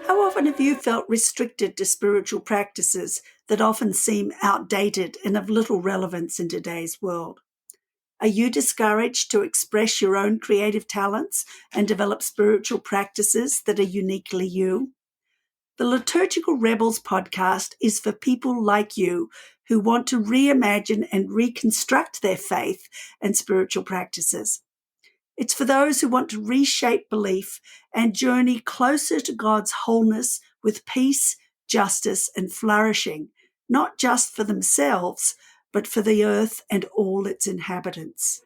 How often have you felt restricted to spiritual practices that often seem outdated and of little relevance in today's world? Are you discouraged to express your own creative talents and develop spiritual practices that are uniquely you? The Liturgical Rebels podcast is for people like you who want to reimagine and reconstruct their faith and spiritual practices. It's for those who want to reshape belief and journey closer to God's wholeness with peace, justice, and flourishing, not just for themselves, but for the earth and all its inhabitants.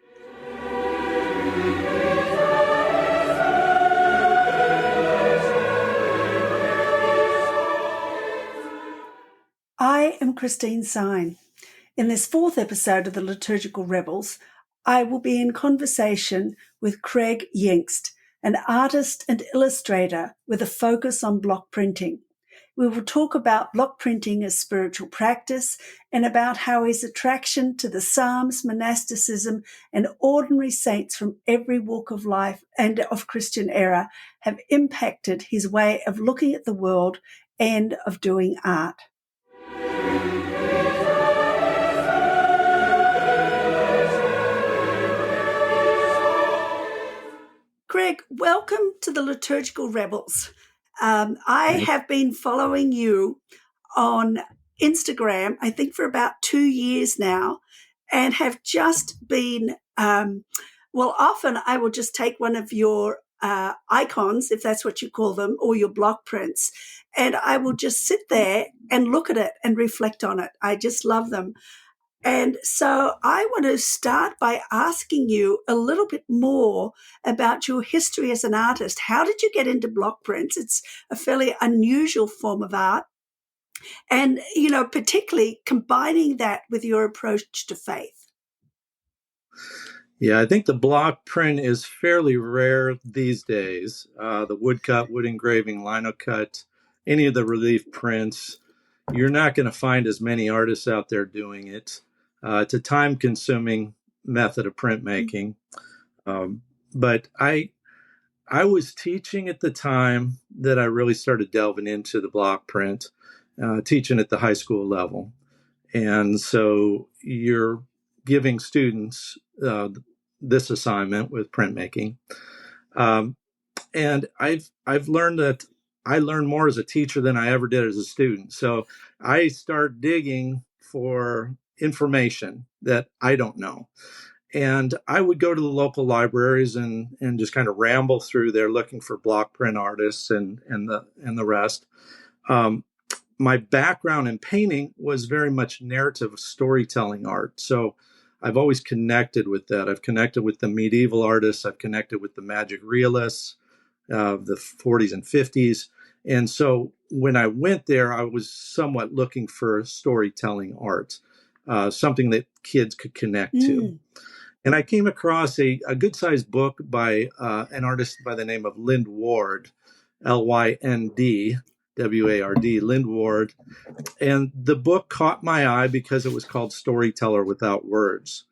I am Christine Sine. In this fourth episode of the Liturgical Rebels, I will be in conversation with Kreg Yingst, an artist and illustrator with a focus on block printing. We will talk about block printing as spiritual practice and about how his attraction to the Psalms, monasticism, and ordinary saints from every walk of life and of Christian era have impacted his way of looking at the world and of doing art. Kreg, welcome to the Liturgical Rebels. I have been following you on Instagram, I think for about 2 years now, and have just been, often I will just take one of your icons, if that's what you call them, or your block prints, and I will just sit there and look at it and reflect on it. I just love them. And so I want to start by asking you a little bit more about your history as an artist. How did you get into block prints? It's a fairly unusual form of art. And, particularly combining that with your approach to faith. Yeah, I think the block print is fairly rare these days. The woodcut, wood engraving, lino cut, any of the relief prints, you're not going to find as many artists out there doing it. It's a time-consuming method of printmaking. But I was teaching at the time that I really started delving into the block print, teaching at the high school level. And so you're giving students this assignment with printmaking. And I've learned that I learned more as a teacher than I ever did as a student. So I start digging for information that I don't know. And I would go to the local libraries and just kind of ramble through there looking for block print artists and the rest. My background in painting was very much narrative storytelling art. So I've always connected with that. I've connected with the medieval artists. I've connected with the magic realists of the 40s and 50s. And so when I went there, I was somewhat looking for storytelling art, something that kids could connect to. And I came across a good-sized book by an artist by the name of Lynd Ward, Lynd, W-A-R-D, Lynd Ward. And the book caught my eye because it was called Storyteller Without Words.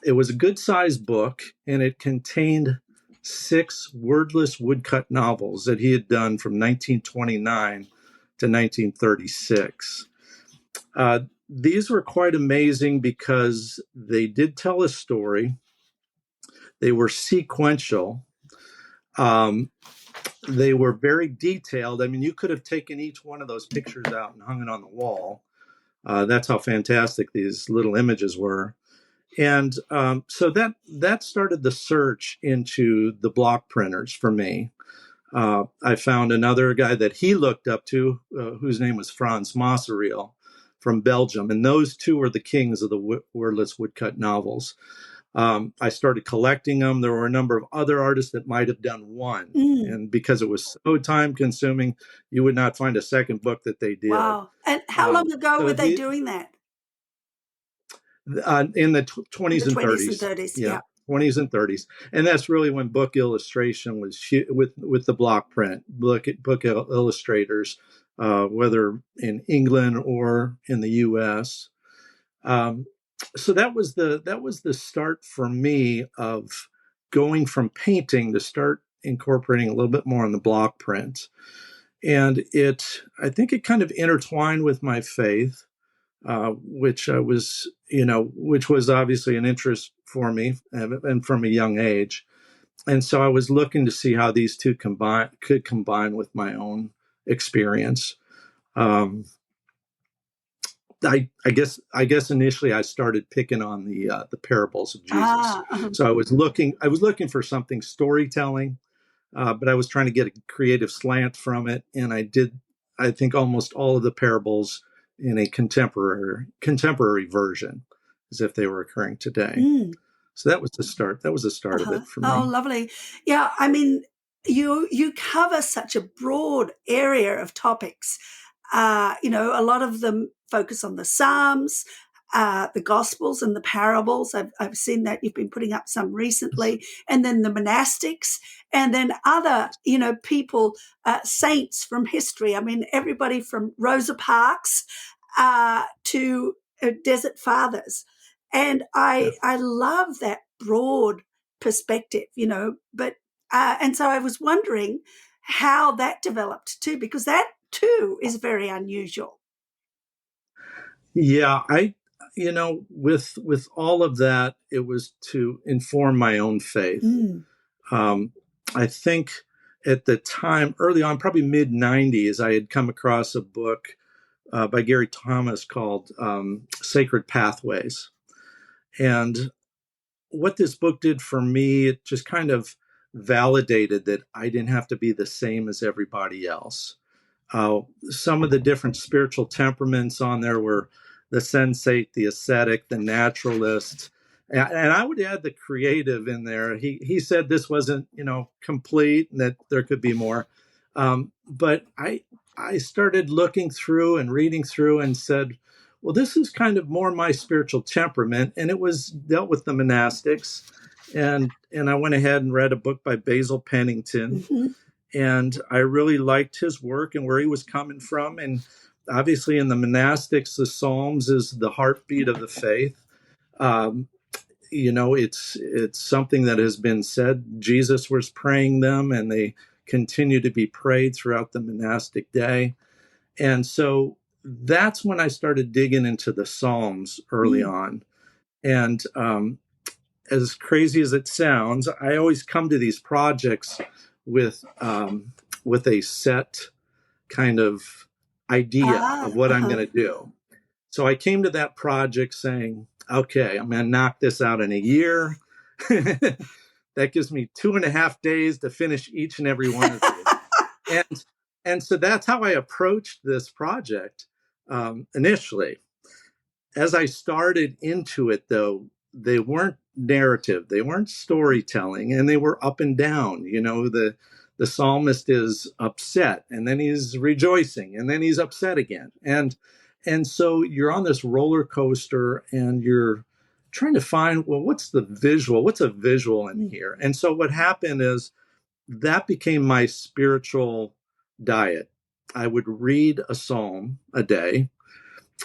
It was a good-sized book, and it contained 6 wordless woodcut novels that he had done from 1929 to 1936. These were quite amazing because they did tell a story. They were sequential. They were very detailed. I mean, you could have taken each one of those pictures out and hung it on the wall. That's how fantastic these little images were. And so that started the search into the block printers for me. I found another guy that he looked up to, whose name was Frans Masseriel from Belgium. And those two were the kings of the wordless woodcut novels. I started collecting them. There were a number of other artists that might have done one. And because it was so time consuming, you would not find a second book that they did. Wow. And how long ago were they doing that? In the 20s and 30s. 30s, yeah. 20s and 30s. And that's really when book illustration was with the block print, book illustrators, whether in England or in the U.S. So that was the start for me of going from painting to start incorporating a little bit more on the block print. And I think it kind of intertwined with my faith, which was obviously an interest for me, and from a young age. And so I was looking to see how these two could combine with my own experience. Um, I guess initially I started picking on the parables of Jesus. Ah, So I was looking for something storytelling, but I was trying to get a creative slant from it, and I think almost all of the parables in a contemporary version, as if they were occurring today. mm. So that was the start. That was the start of Uh-huh. it for Oh, me. lovely. Yeah, I mean, you cover such a broad area of topics. A lot of them focus on the Psalms, the Gospels, and the parables. I've seen that you've been putting up some recently, and then the monastics, and then other, people, saints from history. I mean, everybody from Rosa Parks to Desert Fathers. And Yeah. I love that broad perspective, but and so I was wondering how that developed too, because that too is very unusual. Yeah, with all of that, it was to inform my own faith. Mm. Um, I think at the time, early on, probably mid '90s, I had come across a book by Gary Thomas called "Sacred Pathways," and what this book did for me, it just kind of validated that I didn't have to be the same as everybody else. Some of the different spiritual temperaments on there were the sensate, the ascetic, the naturalist, and I would add the creative in there. He said this wasn't complete, and that there could be more. But I started looking through and reading through and said, well, this is kind of more my spiritual temperament, and it was dealt with the monastics, and I went ahead and read a book by Basil Pennington, Hmm. and I really liked his work and where he was coming from. And obviously, in the monastics, the Psalms is the heartbeat of the faith. Um, it's something that has been said. Jesus was praying them, and they continue to be prayed throughout the monastic day. And so that's when I started digging into the Psalms early Mm. on. And as crazy as it sounds, I always come to these projects with um, with a set kind of idea of what I'm Uh-huh. going to do. So I came to that project saying, okay, I'm going to knock this out in a year. That gives me 2.5 days to finish each and every one of these. And so that's how I approached this project initially. As I started into it, though, they weren't narrative, they weren't storytelling, and they were up and down. The psalmist is upset, and then he's rejoicing, and then he's upset again, and so you're on this roller coaster, and you're trying to find, well, what's a visual in Mm. here. And so what happened is that became my spiritual diet. I would read a psalm a day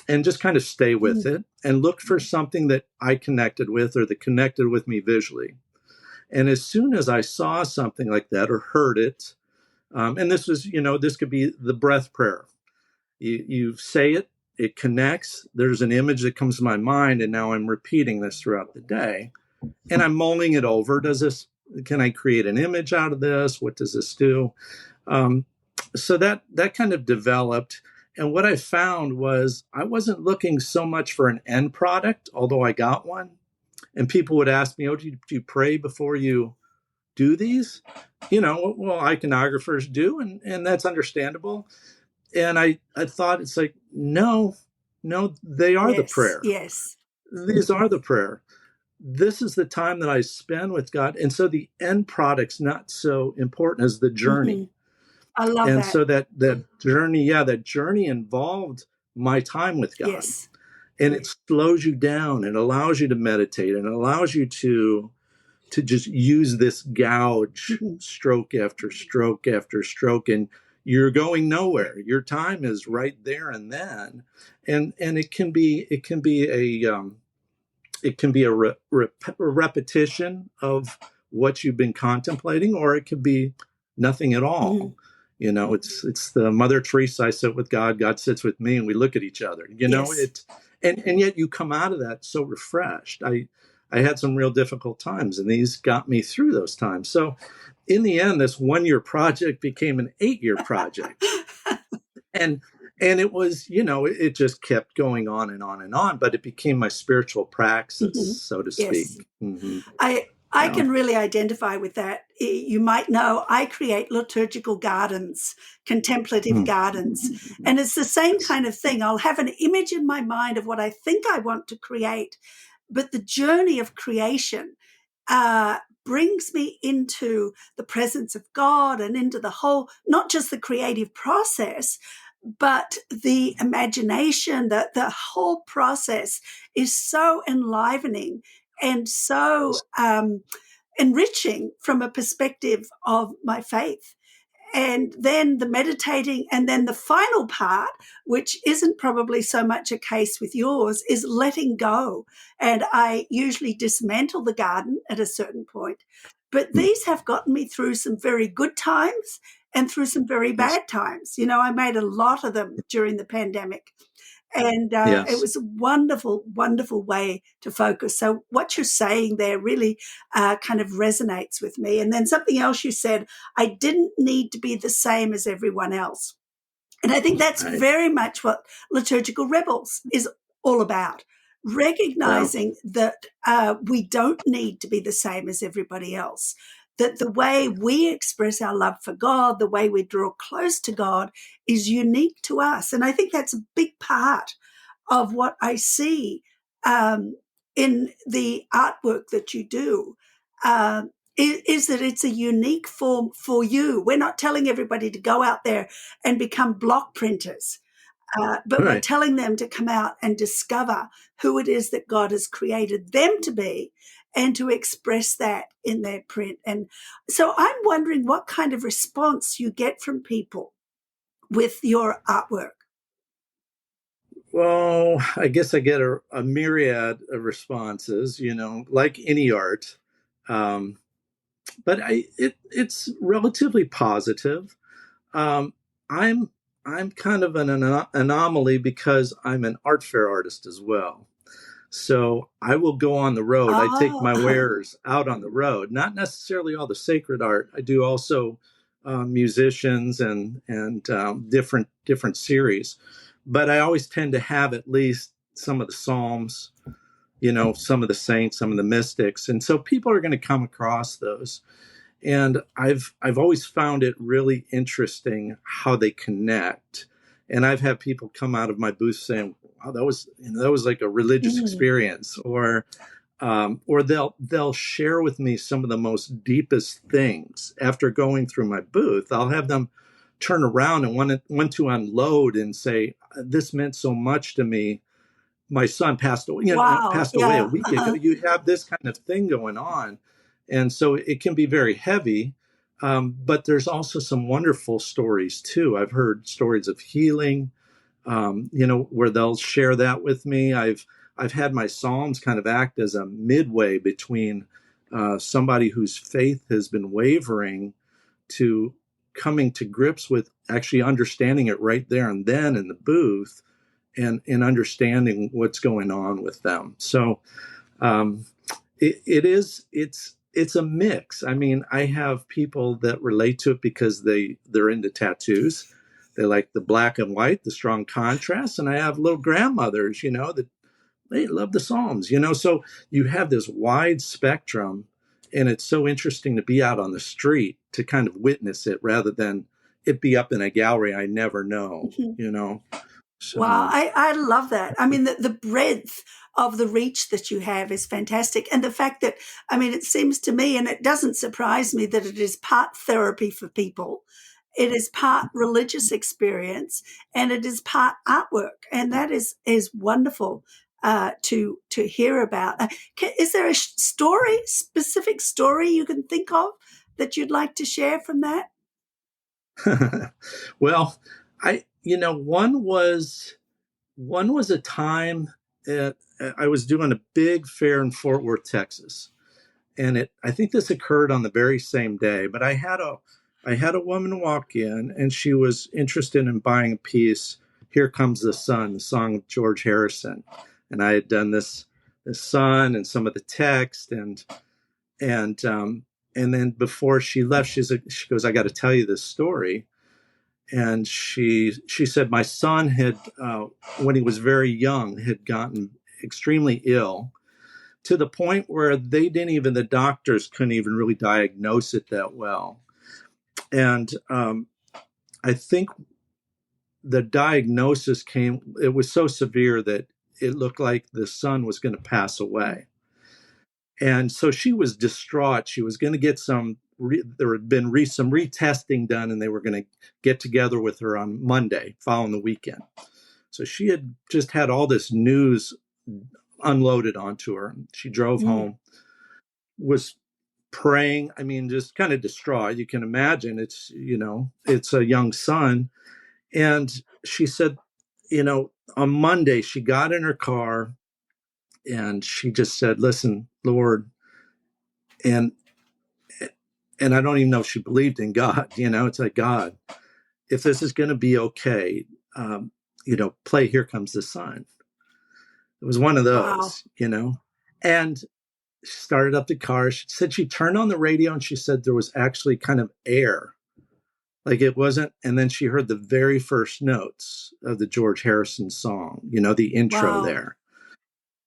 and just kind of stay with Mm. it and look for something that I connected with or that connected with me visually. And as soon as I saw something like that or heard it, and this could be the breath prayer. You say it, it connects. There's an image that comes to my mind, and now I'm repeating this throughout the day, and I'm mulling it over. Can I create an image out of this? What does this do? Um, so that kind of developed. And what I found was I wasn't looking so much for an end product, although I got one. And people would ask me, "Oh, do you pray before you do these?" Well, iconographers do, and that's understandable. And I thought, it's like, no, no, they are the Yes, prayer. yes. These are the prayer. This is the time that I spend with God. And so the end product's not so important as the Hmm. journey. I love And that. so that journey involved my time with God. Yes. And it slows you down and allows you to meditate and allows you to just use this gouge Hmm. stroke after stroke after stroke, and you're going nowhere. Your time is right there and then. And it can be a repetition of what you've been contemplating, or it could be nothing at Hmm. all. It's the Mother Teresa, I sit with God, God sits with me, and we look at each other. Yes. And yet you come out of that so refreshed. I had some real difficult times, and these got me through those times. So in the end, this 1 year project became an 8 year project. And it was, it just kept going on and on and on, but it became my spiritual praxis, Hmm. so to Yes. speak. Mm-hmm. I Yeah. can really identify with that. You might know I create liturgical gardens, contemplative Mm. gardens, and it's the same Yes. kind of thing. I'll have an image in my mind of what I think I want to create, but the journey of creation uh, brings me into the presence of God and into the whole, not just the creative process, but the imagination, the whole process is so enlivening and so enriching from a perspective of my faith. And then the meditating, and then the final part, which isn't probably so much a case with yours, is letting go. And I usually dismantle the garden at a certain point. But Mm. these have gotten me through some very good times and through some very Yes. bad times. I made a lot of them during the pandemic. And it Yes. was a wonderful, wonderful way to focus. So, what you're saying there really kind of resonates with me. And then something else you said, I didn't need to be the same as everyone else. And I think that's Right. very much what Liturgical Rebels is all about. Yeah. Recognizing that we don't need to be the same as everybody else, that the way we express our love for God, the way we draw close to God, is unique to us. And I think that's a big part of what I see in the artwork that you do. Is that it's a unique form for you. We're not telling everybody to go out there and become block printers, but we're Right. telling them to come out and discover who it is that God has created them to be and to express that in their print. And so I'm wondering what kind of response you get from people with your artwork. Well, I guess I get a myriad of responses, like any art. Um, but it's relatively positive. Um, I'm I'm kind of an anomaly because I'm an art fair artist as well. So I will go on the road. I take Oh, my wares out on the road. Not necessarily all the sacred art. I do also musicians and different series. But I always tend to have at least some of the psalms, some of the saints, some of the mystics, and so people are going to come across those. And I've always found it really interesting how they connect. And I've had people come out of my booth saying, "Wow, that was like a religious mm, experience," or they'll share with me some of the most deepest things after going through my booth. I'll have them turn around and want to unload and say, "This meant so much to me. My son wow. passed away a Yeah. week ago." You have this kind of thing going on, and so it can be very heavy. But there's also some wonderful stories too. I've heard stories of healing, where they'll share that with me. I've had my psalms kind of act as a midway between somebody whose faith has been wavering to coming to grips with actually understanding it right there and then in the booth, and understanding what's going on with them. So um, it's a mix. I mean, I have people that relate to it because they're into tattoos. They like the black and white, the strong contrast, and I have little grandmothers, that they love the Psalms. So you have this wide spectrum, and it's so interesting to be out on the street to kind of witness it rather than it be up in a gallery I never know. Wow, So I love that. I mean, the breadth of the reach that you have is fantastic. And the fact that, I mean, it seems to me, and it doesn't surprise me, that it is part therapy for people, it is part religious experience, and it is part artwork. And that is wonderful to hear about. Is there a specific story you can think of that you'd like to share from that? well, one was a time that I was doing a big fair in Fort Worth, Texas, and I think this occurred on the very same day. But I had I had a woman walk in, and she was interested in buying a piece. Here Comes the Sun, the song of George Harrison, and I had done this sun and some of the text, and and then before she left, she goes, "I got to tell you this story." And she said my son had, when he was very young, had gotten extremely ill to the point where the doctors couldn't even really diagnose it that well. And I think the diagnosis it was so severe that it looked like the son was going to pass away. And so she was distraught. She was going to get there had been some retesting done, and they were going to get together with her on Monday following the weekend. So she had just had all this news unloaded onto her. She drove home, was praying. I mean, just kind of distraught. You can imagine it's a young son. And she said, on Monday, she got in her car and she just said, "Listen, Lord," and I don't even know if she believed in God. It's like, "God, if this is going to be okay, play Here Comes the Sun." It was one of Wow. those. And she started up the car. She said she turned on the radio and she said there was actually kind of air, like it wasn't. And then she heard the very first notes of the George Harrison song, the intro Wow. there.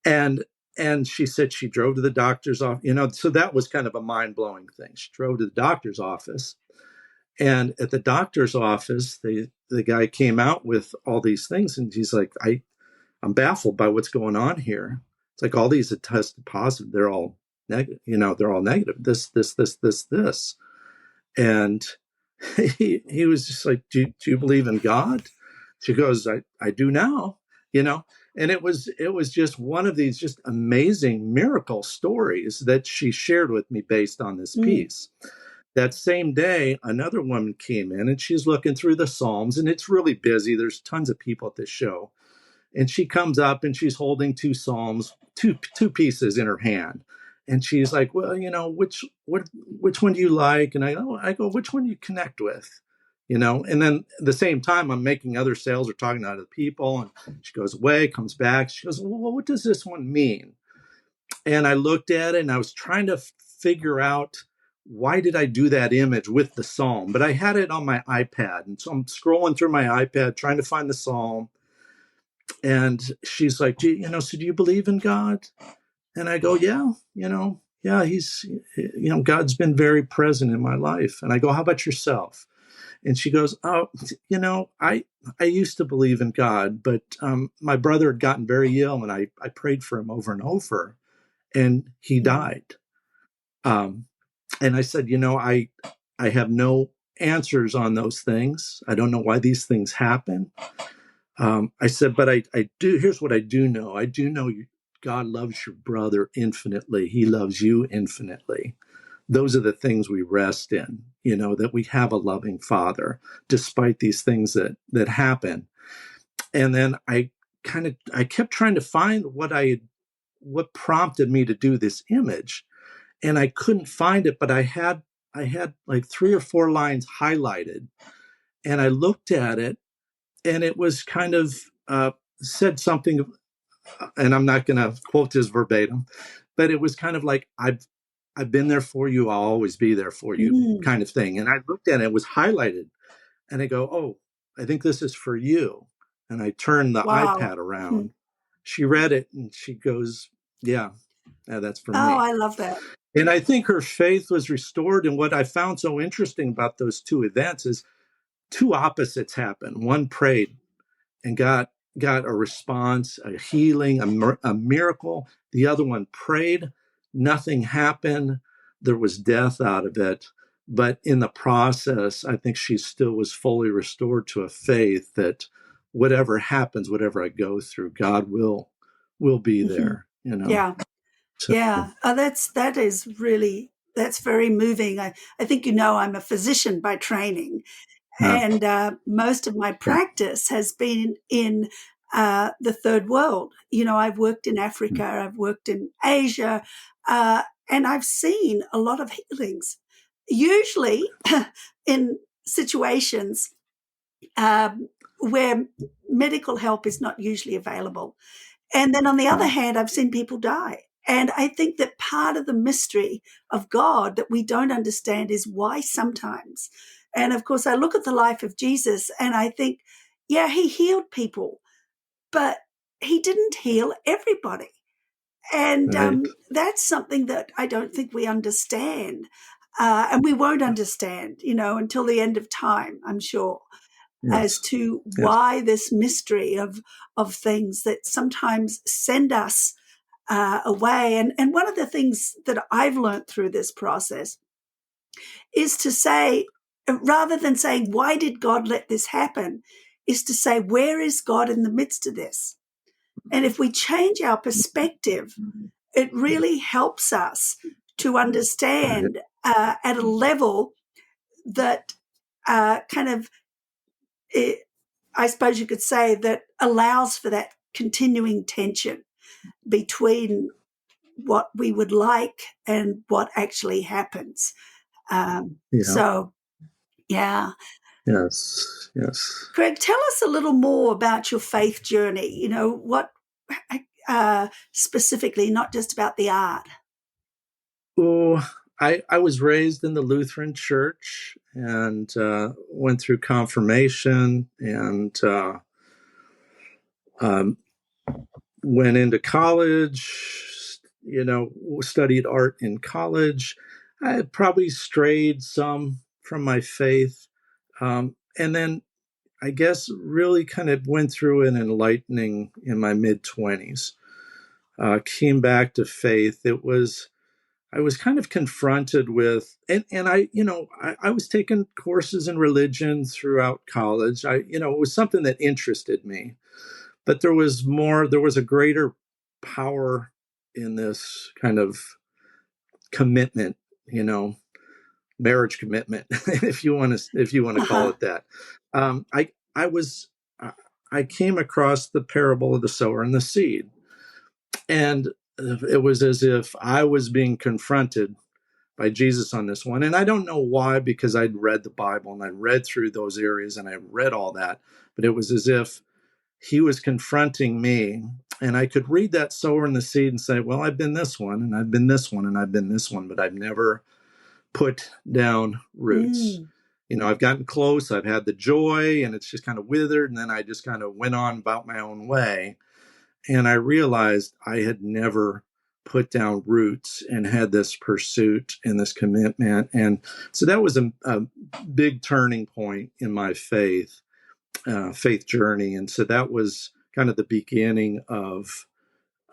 And she said she drove to the doctor's office, so that was kind of a mind-blowing thing. She drove to the doctor's office, and at the doctor's office, the guy came out with all these things, and he's like, I'm baffled by what's going on here. It's like all these had tested positive. They're all negative, they're all negative. This. And he was just like, do you believe in God? She goes, I do now, and it was just one of these just amazing miracle stories that she shared with me based on this piece. That same day, another woman came in and she's looking through the Psalms, and it's really busy. There's tons of people at this show. And she comes up and she's holding two Psalms, two pieces in her hand. And she's like, "Well, which one do you like?" And I go, "Which one do you connect with?" And then at the same time, I'm making other sales or talking to other people. And she goes away, comes back. She goes, "Well, what does this one mean?" And I looked at it and I was trying to figure out, why did I do that image with the psalm? But I had it on my iPad. And so I'm scrolling through my iPad, trying to find the psalm. And she's like, so do you believe in God? And I go, yeah, yeah, God's been very present in my life. And I go, how about yourself? And she goes, oh, I used to believe in God, but my brother had gotten very ill, and I prayed for him over and over, and he died. And I said, I have no answers on those things. I don't know why these things happen. I said, but I do. Here's what I do know. I do know God loves your brother infinitely. He loves you infinitely. Those are the things we rest in, that we have a loving Father, despite these things that happen. And then I kept trying to find what prompted me to do this image, and I couldn't find it. But I had like 3 or 4 lines highlighted, and I looked at it, and it was kind of said something, and I'm not going to quote this verbatim, but it was kind of like, I've been there for you, I'll always be there for you, kind of thing. And I looked at it, it was highlighted, and I go, oh, I think this is for you. And I turned the Wow. iPad around. She read it and she goes, yeah, that's for Oh, me. I love that. And I think her faith was restored. And what I found so interesting about those 2 events is 2 opposites happened. One prayed and got a response, a healing, a miracle. The other one prayed, nothing happened. There was death out of it. But in the process, I think she still was fully restored to a faith that whatever happens, whatever I go through, God will be there. Yeah. So, Yeah. Oh, that's very moving. I think, I'm a physician by training, uh, and most of my yeah. practice has been in the third world. I've worked in Africa, I've worked in Asia, and I've seen a lot of healings. usually in situations where medical help is not usually available. And then on the other hand, I've seen people die. And I think that part of the mystery of God that we don't understand is why sometimes. And of course, I look at the life of Jesus and I think, yeah, he healed people, but he didn't heal everybody. And Right. that's something that I don't think we understand. And we won't understand, until the end of time, I'm sure, as Yes. to Yes. why this mystery of things that sometimes send us away. And one of the things that I've learned through this process is to say, rather than saying, why did God let this happen, is to say, where is God in the midst of this? And if we change our perspective, it really helps us to Right. understand at a level that kind of, I suppose you could say, that allows for that continuing tension between what we would like and what actually happens. Yeah. So, yeah. Yes. Yes. Kreg, tell us a little more about your faith journey. What specifically, not just about the art. Oh, I was raised in the Lutheran Church and went through confirmation and um, went into college, studied art in college. I had probably strayed some from my faith. And then I guess really kind of went through an enlightening in my mid 20s. Came back to faith. I was kind of confronted with, and I was taking courses in religion throughout college. It was something that interested me, but there was a greater power in this kind of commitment, you know, marriage commitment, if you want to call Uh-huh. it that. I was, I came across the parable of the sower and the seed, and it was as if I was being confronted by Jesus on this one. And I don't know why, because I'd read the Bible and I read through those areas and I read all that, but it was as if he was confronting me. And I could read that sower and the seed and say, well, I've been this one and I've been this one and I've been this one, but I've never put down roots. Mm. I've gotten close, I've had the joy, and it's just kind of withered. And then I just kind of went on about my own way. And I realized I had never put down roots and had this pursuit and this commitment. And so that was a big turning point in my faith journey. And so that was kind of the beginning of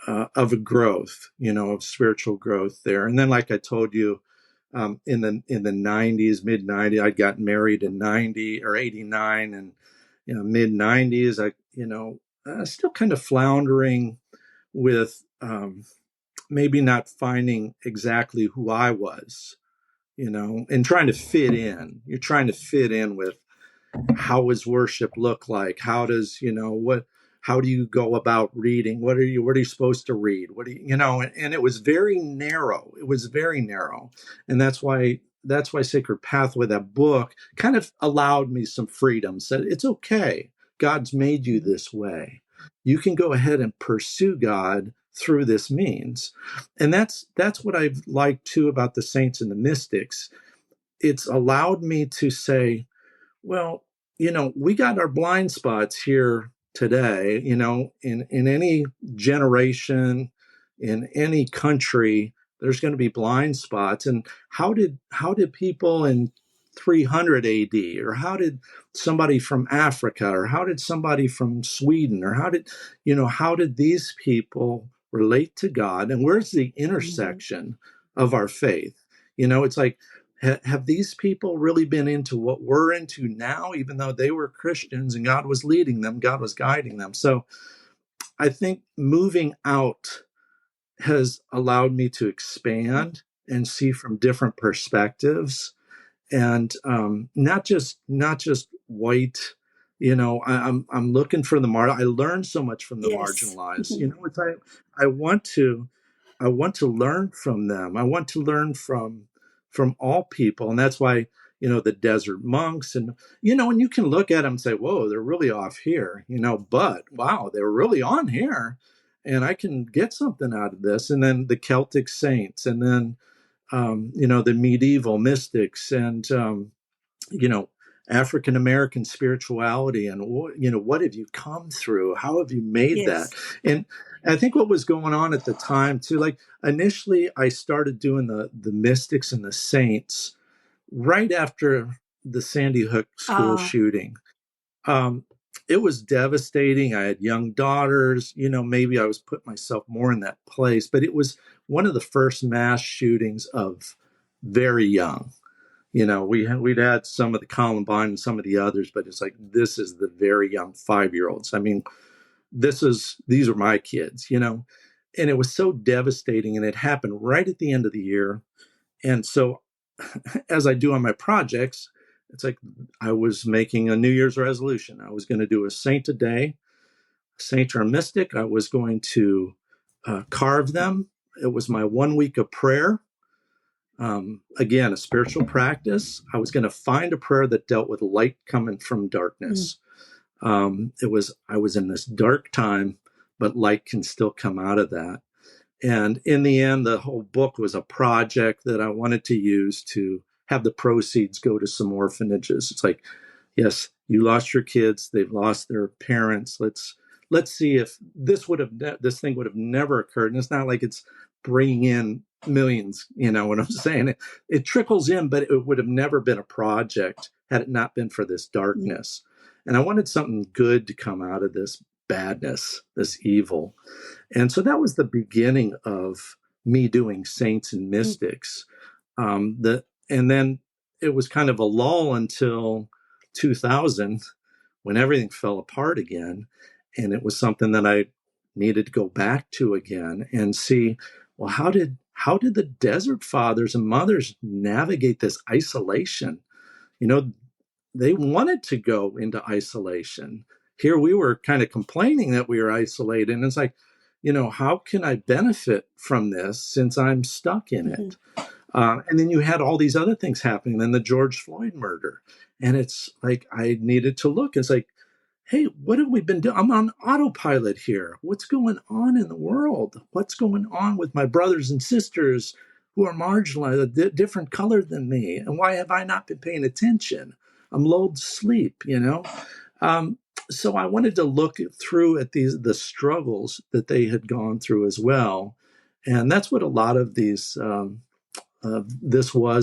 a growth, of spiritual growth there. And then, like I told you, in the 90s, mid 90s, I got married in 90 or 89, and mid 90s, still kind of floundering with maybe not finding exactly who I was, and trying to fit in. You're trying to fit in with how does worship look like? How do you go about reading? What are you supposed to read? And it was very narrow. It was very narrow. And that's why Sacred Pathway, that book, kind of allowed me some freedom. Said it's okay. God's made you this way. You can go ahead and pursue God through this means. And that's what I've liked too about the saints and the mystics. It's allowed me to say, well, we got our blind spots here today, in any generation, in any country, there's going to be blind spots. And how did people in 300 AD, or how did somebody from Africa, or how did somebody from Sweden, or how did these people relate to God? And where's the Mm-hmm. intersection of our faith? It's like, have these people really been into what we're into now, even though they were Christians and God was leading them, God was guiding them? So I think moving out has allowed me to expand and see from different perspectives, and not just white. I'm looking for I learned so much from the Yes. marginalized. I want to learn from them. I want to learn from all people. And that's why, the desert monks and you can look at them and say, whoa, they're really off here, but wow, they're really on here. And I can get something out of this. And then the Celtic saints, and then, the medieval mystics, and, you know, African American spirituality, and what have you come through? How have you made that? Yes. And I think what was going on at the time too, like initially I started doing the mystics and the saints right after the Sandy Hook school Ah, shooting. Um, it was devastating. I had young daughters. Maybe I was putting myself more in that place, but it was one of the first mass shootings of very young. We'd had some of the Columbine and some of the others, but it's like this is the very young 5-year-olds. I mean, these are my kids, and it was so devastating, and it happened right at the end of the year. And so, as I do on my projects, it's like I was making a New Year's resolution. I was going to do a saint a day, a saint or a mystic. I was going to carve them. It was my 1 week of prayer. Again, a spiritual practice. I was going to find a prayer that dealt with light coming from mm, darkness. I was in this dark time, but light can still come out of that. And in the end, the whole book was a project that I wanted to use to have the proceeds go to some orphanages. It's like, yes, you lost your kids, they've lost their parents. Let's see if this thing would have never occurred. And it's not like it's bringing in millions, you know what I'm saying? It trickles in, but it would have never been a project had it not been for this mm, darkness. And I wanted something good to come out of this badness, this evil. And so that was the beginning of me doing saints and mm. mystics. And then it was kind of a lull until 2000 when everything fell apart again. And it was something that I needed to go back to again and see, well, how did the desert fathers and mothers navigate this isolation? You know, they wanted to go into isolation. Here we were kind of complaining that we were isolated. And it's like, how can I benefit from this since I'm stuck in Mhm. it? And then you had all these other things happening, then the George Floyd murder. And it's like, I needed to look. It's like, hey, what have we been doing? I'm on autopilot here. What's going on in the world? What's going on with my brothers and sisters who are marginalized, different color than me? And why have I not been paying attention? I'm lulled to sleep. Um, so I wanted to look through at the struggles that they had gone through as well. And that's what a lot of this was.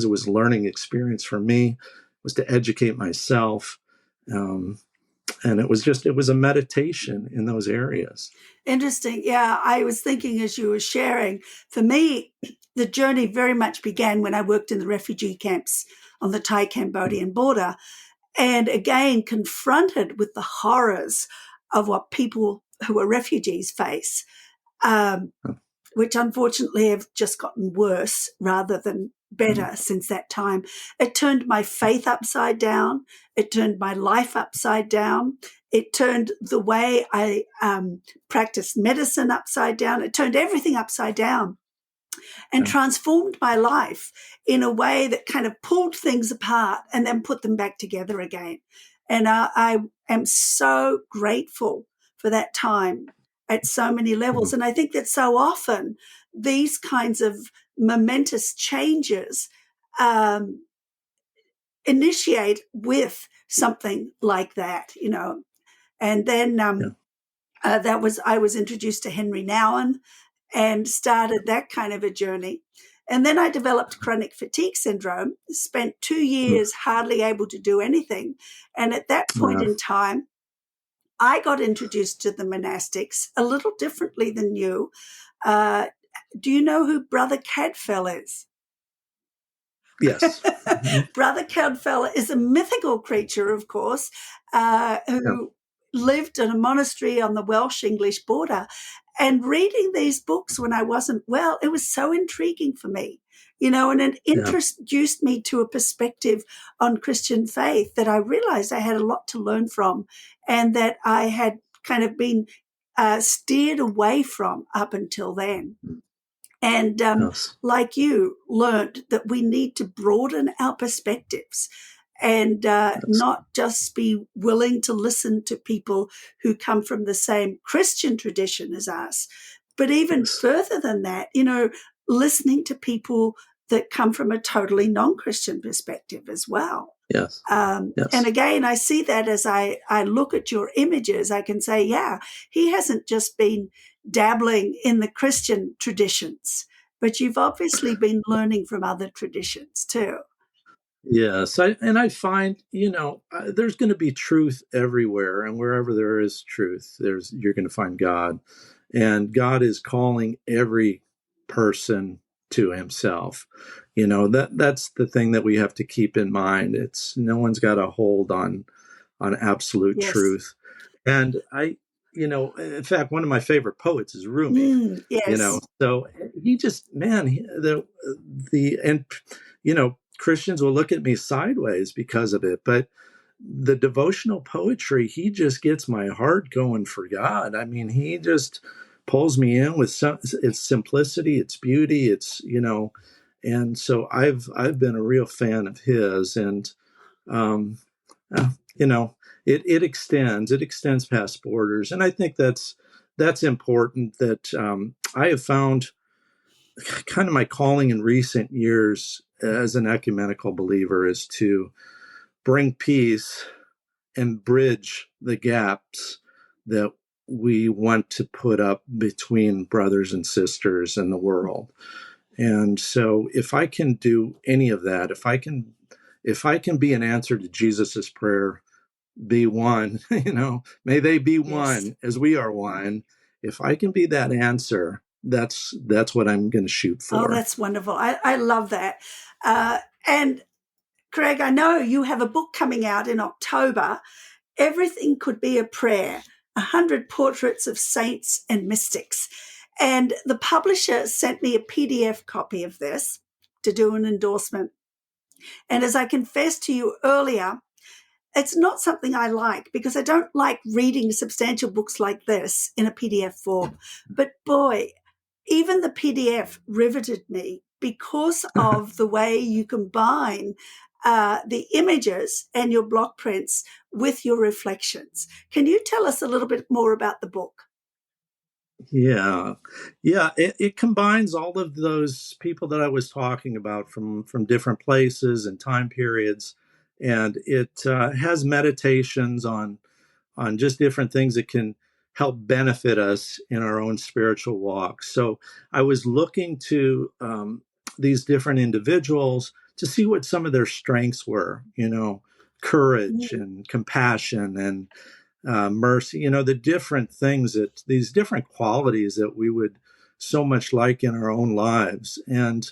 It was a learning experience for me, was to educate myself. Um, and it was a meditation in those areas. Interesting. Yeah, I was thinking as you were sharing, for me, the journey very much began when I worked in the refugee camps on the Thai Cambodian border. And again, confronted with the horrors of what people who are refugees face. Which unfortunately have just gotten worse rather than better since that time. It turned my faith upside down. It turned my life upside down. It turned the way I practiced medicine upside down. It turned everything upside down and Yeah, transformed my life in a way that kind of pulled things apart and then put them back together again. And I am so grateful for that time at so many levels. mm, And I think that so often these kinds of momentous changes um, initiate with something like that, you know. And then yeah, I was introduced to Henry Nouwen and started that kind of a journey. And then I developed chronic fatigue syndrome, spent 2 years hardly able to do anything. And at that point yeah, in time, I got introduced to the monastics a little differently than you. Uh, do you know who Brother Cadfell is? yes, mhm, Brother Cadfell is a mythical creature, of course, yeah, who lived in a monastery on the Welsh English border. And reading these books when I wasn't well, it was so intriguing for me, you know, and it yeah, introduced me to a perspective on Christian faith that I realized I had a lot to learn from and that I had kind of been steered away from up until then. And Yes. like you, learned that we need to broaden our perspectives and Yes. not just be willing to listen to people who come from the same Christian tradition as us, but even Yes. further than that, listening to people that come from a totally non-Christian perspective as well. Yes. And Yes. again, I see that as I look at your images, I can say, yeah, he hasn't just been dabbling in the Christian traditions, but you've obviously been learning from other traditions too. Yes, I find there's going to be truth everywhere, and wherever there is truth, you're going to find God, and God is calling every person to Himself. That's the thing that we have to keep in mind. It's no one's got a hold on absolute Yes. truth, and in fact, one of my favorite poets is Rumi. Yes. So he just, man, and Christians will look at me sideways because of it, but the devotional poetry, he just gets my heart going for God. I mean, he just pulls me in with its simplicity, its beauty, and so I've been a real fan of his. And um uh, you know it extends past borders, and I think that's important. That I have found kind of my calling in recent years as an ecumenical believer is to bring peace and bridge the gaps that we want to put up between brothers and sisters in the world. And so if I can do any of that, if I can be an answer to Jesus's prayer, be one, may they be Yes. one as we are one. If I can be that answer, that's what I'm going to shoot Oh, for. that's wonderful. I love that. And Kreg, I know you have a book coming out in October. Everything Could Be a Prayer, 100 Portraits of Saints and Mystics. And the publisher sent me a PDF copy of this to do an endorsement. And as I confessed to you earlier, it's not something I like because I don't like reading substantial books like this in a PDF form. But boy, even the PDF riveted me because of the way you combine the images and your block prints with your reflections. Can you tell us a little bit more about the book? Yeah, yeah. It combines all of those people that I was talking about from different places and time periods, and it has meditations on just different things that can help benefit us in our own spiritual walk. So I was looking to these different individuals to see what some of their strengths were. Courage Mm, and compassion and mercy, the different things, that these different qualities that we would so much like in our own lives. And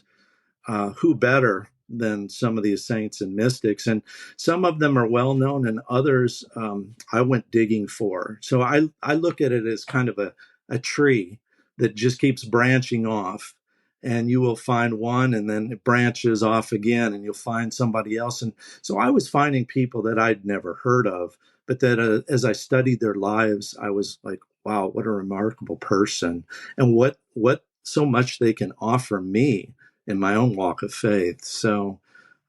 who better than some of these saints and mystics? And some of them are well known, and others I went digging for. So I look at it as kind of a tree that just keeps branching off. And you will find one, and then it branches off again, and you'll find somebody else. And so I was finding people that I'd never heard of, but that as I studied their lives, I was like, wow, what a remarkable person, and what so much they can offer me in my own walk of faith. So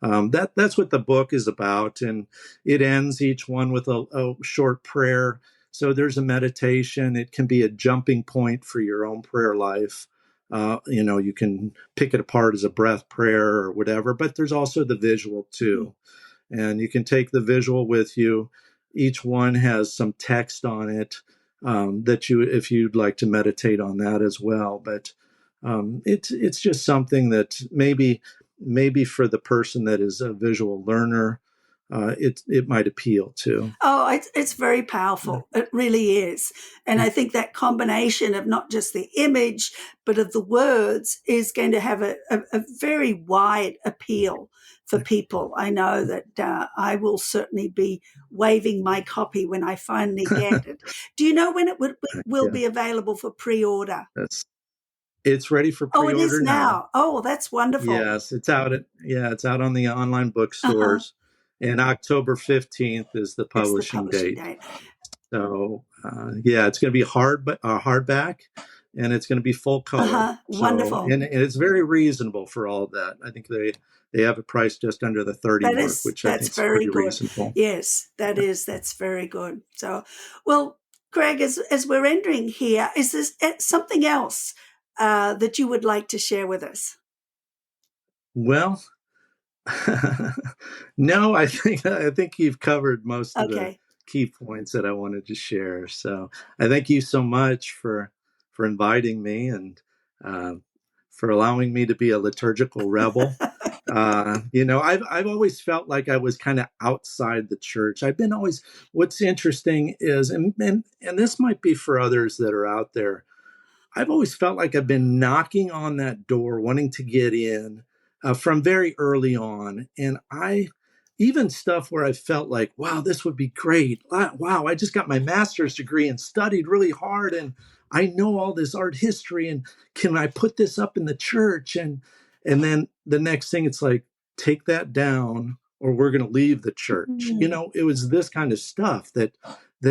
that's what the book is about, and it ends each one with a short prayer. So there's a meditation. It can be a jumping point for your own prayer life. You can pick it apart as a breath prayer or whatever, but there's also the visual too, and you can take the visual with you. Each one has some text on it that if you'd like to meditate on that as well. But it's just something that maybe for the person that is a visual learner, it might appeal to. Oh, it's very powerful. It really is. And I think that combination of not just the image, but of the words is going to have a very wide appeal for people. I know that I will certainly be waving my copy when I finally get it. Do you know when will Yeah, be available for pre-order? that's it's ready for Oh, it is pre-order now. now. Oh, that's wonderful. Yes, it's out on the online Uh-huh. bookstores, and October 15th is the It's the publishing publishing date. date. So yeah, it's going to be hardback, and it's going to be full color. So, Wonderful. and it's very reasonable for all of that. I think they have a price just under the 30 mark, which I That's think is very pretty good. reasonable. Yes, that's very good. So, well, Kreg, as we're ending here, is there something else that you would like to share with us? Well, no, I think you've covered most of the Okay. key points that I wanted to share. So I thank you so much for inviting me and uh, for allowing me to be a liturgical rebel. I've always felt like I was kind of outside the church. I've been always. What's interesting is, and this might be for others that are out there. I've always felt like I've been knocking on that door, wanting to get in from very early on. And even stuff where I felt like, wow, this would be great. Wow, I just got my master's degree and studied really hard. And I know all this art history. And can I put this up in the church? And then the next thing, it's like, take that down or we're going to leave the church. Mm, It was this kind of stuff that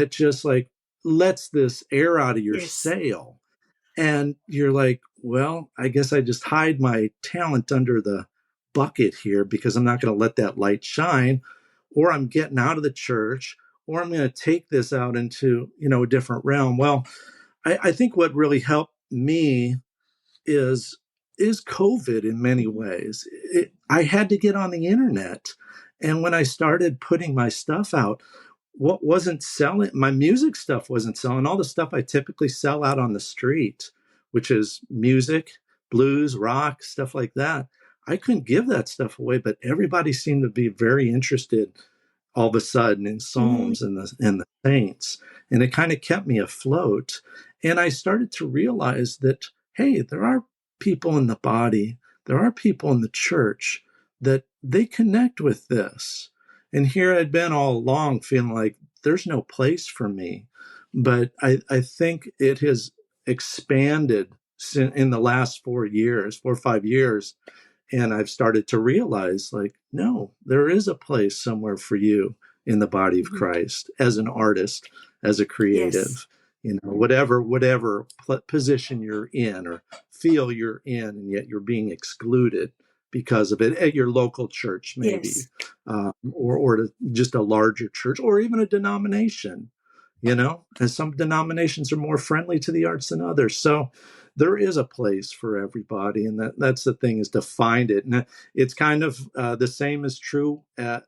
just like lets this air out of your yes. sail, and you're like, well, I guess I just hide my talent under the bucket here because I'm not going to let that light shine, or I'm getting out of the church, or I'm going to take this out into, a different realm. Well, I think what really helped me is COVID in many ways. I had to get on the internet. And when I started putting my stuff out, what wasn't selling, my music stuff wasn't selling. All the stuff I typically sell out on the street, which is music, blues, rock, stuff like that. I couldn't give that stuff away, but everybody seemed to be very interested all of a sudden in Mm, Psalms and the saints. And it kind of kept me afloat. And I started to realize that, hey, there are people in the body, there are people in the church that they connect with this. And here I'd been all along feeling like there's no place for me. But I think it has expanded in the last 4 years, 4 or 5 years, and I've started to realize, like, no, there is a place somewhere for you in the body of mhm. Christ as an artist, as a Yes. creative, whatever position you're in or feel you're in, and yet you're being excluded because of it at your local church, maybe, Yes. or just a larger church, or even a denomination. And some denominations are more friendly to the arts than others. So there is a place for everybody, and that's the thing, is to find it. And it's kind of the same is true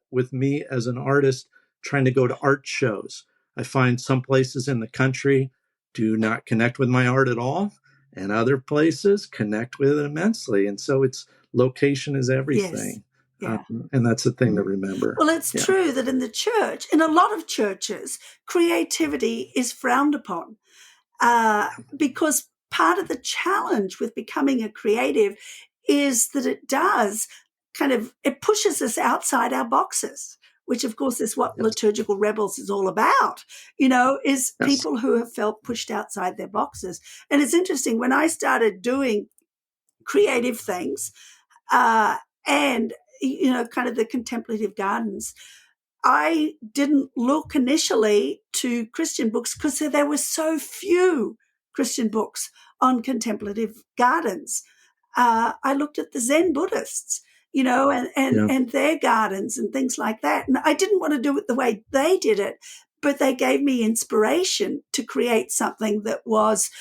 with me as an artist trying to go to art shows. I find some places in the country do not connect with my art at all, and other places connect with it immensely. And so it's location is Yes. everything. Yeah. And that's the thing to remember. Well, it's Yeah. true that in the church, in a lot of churches, creativity is frowned upon. Because part of the challenge with becoming a creative is that it does it pushes us outside our boxes, which of course is what Yes. liturgical rebels is all about, is Yes. people who have felt pushed outside their boxes. And it's interesting, when I started doing creative things, uh, and kind of the contemplative gardens, I didn't look initially to Christian books because there were so few Christian books on contemplative gardens. I looked at the Zen Buddhists, Yeah. and their gardens and things like that. And I didn't want to do it the way they did it, but they gave me inspiration to create something that was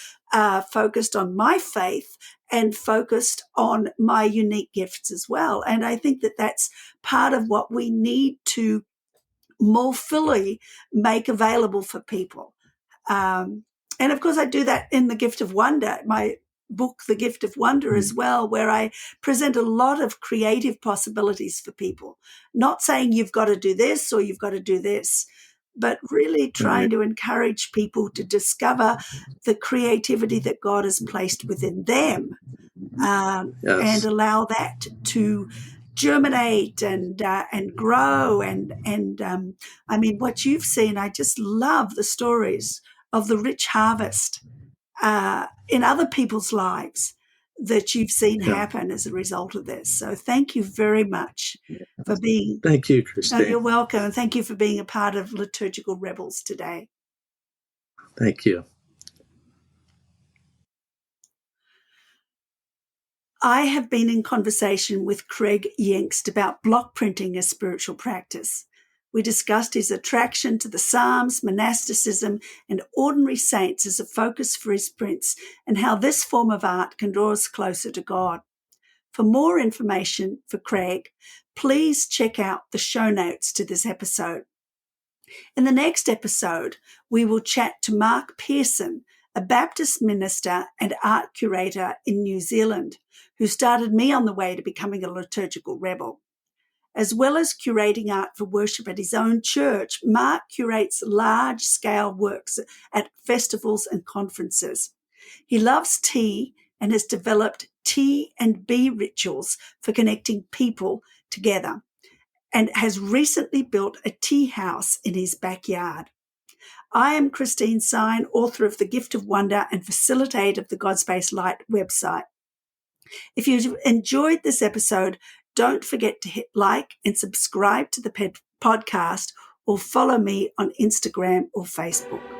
focused on my faith and focused on my unique gifts as well. And I think that that's part of what we need to more fully make available for people. And of course, I do that in The Gift of Wonder, my book, The Gift of Wonder, as Mm. well, where I present a lot of creative possibilities for people. Not saying you've got to do this or you've got to do this, but really trying Right. to encourage people to discover the creativity that God has placed within them, and Yes. allow that to germinate and grow. And I mean, what you've seen, I just love the stories of the rich harvest in other people's lives that you've seen Yeah. happen as a result of this. So thank you very much for Yes. being. Thank you, Oh, Christine. you're welcome, and thank you for being a part of Liturgical Rebels today. Thank you. I have been in conversation with Kreg Yingst about block printing as spiritual practice. We discussed his attraction to the Psalms, monasticism, and ordinary saints as a focus for his prints, and how this form of art can draw us closer to God. For more information for Kreg, please check out the show notes to this episode. In the next episode, we will chat to Mark Pearson, a Baptist minister and art curator in New Zealand, who started me on the way to becoming a liturgical rebel. As well as curating art for worship at his own church, Mark curates large-scale works at festivals and conferences. He loves tea and has developed tea and bee rituals for connecting people together, and has recently built a tea house in his backyard. I am Christine Sine, author of The Gift of Wonder and facilitator of the Godspace Light website. If you've enjoyed this episode, don't forget to hit like and subscribe to the podcast, or follow me on Instagram or Facebook.